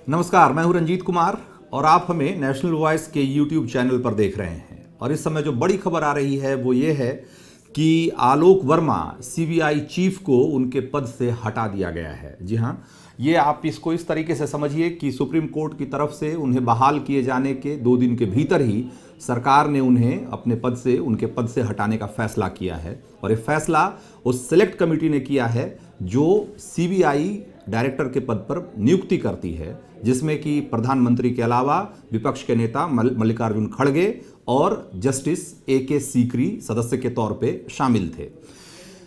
नमस्कार, मैं हूं रंजीत कुमार और आप हमें नेशनल वॉइस के यूट्यूब चैनल पर देख रहे हैं। और इस समय जो बड़ी खबर आ रही है वो ये है कि आलोक वर्मा सीबीआई चीफ को उनके पद से हटा दिया गया है। जी हां, ये आप इसको इस तरीके से समझिए कि सुप्रीम कोर्ट की तरफ से उन्हें बहाल किए जाने के 2 दिन के भीतर ही सरकार ने उन्हें अपने पद से उनके पद से हटाने का फैसला किया है। और ये फैसला उस सिलेक्ट कमेटी ने किया है जो सीबीआई डायरेक्टर के पद पर नियुक्ति करती है, जिसमें कि प्रधानमंत्री के अलावा विपक्ष के नेता मल्लिकार्जुन खड़गे और जस्टिस AK सीकरी सदस्य के तौर पे शामिल थे।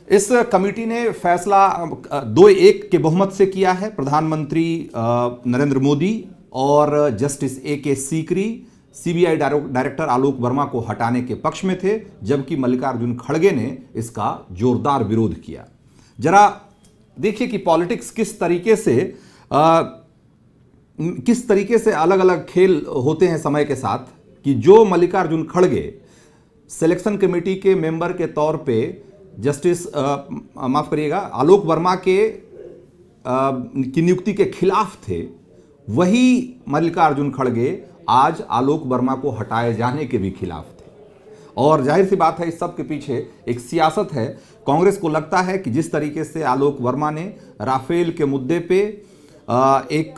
इस कमेटी ने फैसला 2-1 के बहुमत से किया है। प्रधानमंत्री नरेंद्र मोदी और justice AK Sikri CBI director Alok Verma को हटाने के पक्ष में थे, जबकि मल्लिकार्जुन खड़गे ने इसका जोरदार विरोध किया। जरा देखिए कि पॉलिटिक्स किस तरीके से अलग अलग खेल होते हैं समय के साथ, कि जो मल्लिकार्जुन खड़गे सिलेक्शन कमेटी के मेंबर के तौर पे जस्टिस माफ करिएगा आलोक वर्मा की नियुक्ति के खिलाफ थे, वही मल्लिकार्जुन खड़गे आज आलोक वर्मा को हटाए जाने के भी खिलाफ थे। और जाहिर सी बात है, इस सब के पीछे एक सियासत है। कांग्रेस को लगता है कि जिस तरीके से आलोक वर्मा ने राफेल के मुद्दे पे एक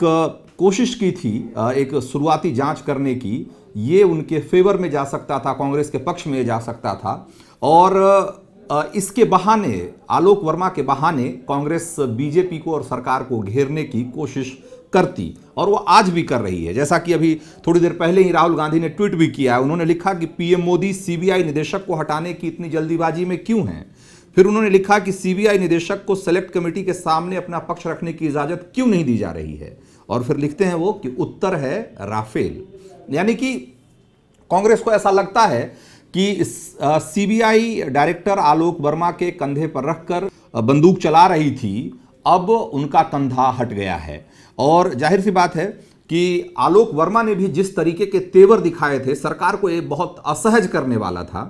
कोशिश की थी एक शुरुआती जांच करने की, ये उनके फेवर में जा सकता था, कांग्रेस के पक्ष में जा सकता था। और इसके बहाने, आलोक वर्मा के बहाने कांग्रेस बीजेपी को और सरकार को घेरने की कोशिश करती, और वो आज भी कर रही है। जैसा कि अभी थोड़ी देर पहले ही राहुल गांधी ने ट्वीट भी किया है। उन्होंने लिखा कि पीएम मोदी सीबीआई निदेशक को हटाने की इतनी जल्दीबाजी में क्यों हैं। फिर उन्होंने लिखा कि सीबीआई निदेशक को सेलेक्ट कमेटी के सामने अपना पक्ष रखने की इजाजत क्यों नहीं दी जा रही है। और फिर लिखते हैं वो कि उत्तर है राफेल। यानी कि कांग्रेस को ऐसा लगता है कि सीबीआई डायरेक्टर आलोक वर्मा के कंधे पर रखकर बंदूक चला रही थी, अब उनका कंधा हट गया है। और जाहिर सी बात है कि आलोक वर्मा ने भी जिस तरीके के तेवर दिखाए थे, सरकार को ये बहुत असहज करने वाला था।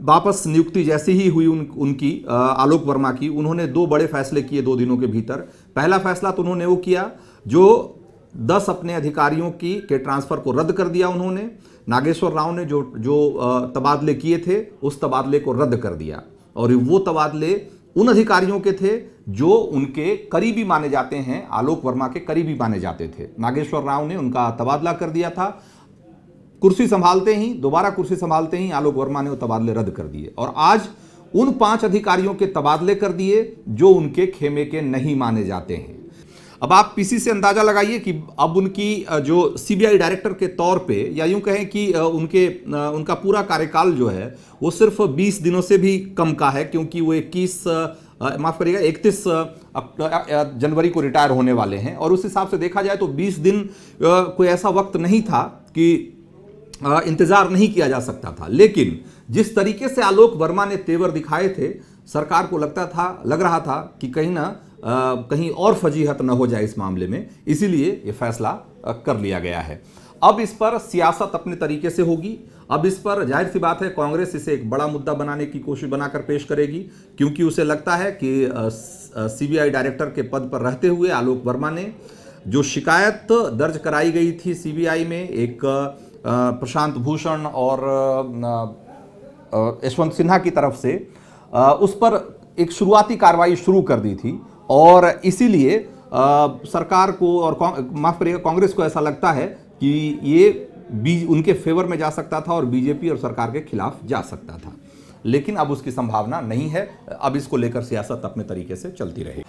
वापस नियुक्ति जैसी ही हुई उनकी आलोक वर्मा की, उन्होंने 2 बड़े फैसले किए 2 दिनों के भीतर। पहला फैसला तो उन्होंने वो किया जो 10 अपने अधिकारियों के ट्रांसफर को रद्द कर दिया। उन्होंने नागेश्वर राव ने जो तबादले किए थे, उस तबादले को रद्द कर दिया। और वो तबादले उन अधिकारियों के थे जो उनके करीबी माने जाते हैं, आलोक वर्मा के करीबी माने जाते थे। नागेश्वर राव ने उनका तबादला कर दिया था। दोबारा कुर्सी संभालते ही आलोक वर्मा ने वो तबादले रद्द कर दिए। और आज उन 5 अधिकारियों के तबादले कर दिए जो उनके खेमे के नहीं माने जाते हैं। अब आप इसी से अंदाजा लगाइए कि अब उनकी जो सीबीआई डायरेक्टर के तौर पे, या यूं कहें कि उनका पूरा कार्यकाल जो है वो सिर्फ 20 दिनों से भी कम का है, क्योंकि वो 31 जनवरी को रिटायर होने वाले हैं। और उस हिसाब से देखा जाए तो 20 दिन कोई ऐसा वक्त नहीं था कि इंतजार नहीं किया जा सकता था। लेकिन जिस तरीके से आलोक वर्मा ने तेवर दिखाए थे, सरकार को लग रहा था कि कहीं और फजीहत न हो जाए इस मामले में, इसीलिए यह फैसला कर लिया गया है। अब इस पर सियासत अपने तरीके से होगी। अब इस पर जाहिर सी बात है कांग्रेस इसे एक बड़ा मुद्दा बनाने की कोशिश बनाकर पेश करेगी, क्योंकि उसे लगता है कि सीबीआई डायरेक्टर के पद पर रहते हुए आलोक वर्मा ने जो शिकायत दर्ज कराई गई थी सीबीआई में, एक प्रशांत भूषण और यशवंत सिन्हा की तरफ से, उस पर एक शुरुआती कार्रवाई शुरू कर दी थी। और इसीलिए सरकार को और माफ करिएगा कांग्रेस को ऐसा लगता है कि ये उनके फेवर में जा सकता था और बीजेपी और सरकार के खिलाफ जा सकता था। लेकिन अब उसकी संभावना नहीं है। अब इसको लेकर सियासत अपने तरीके से चलती रहेगी।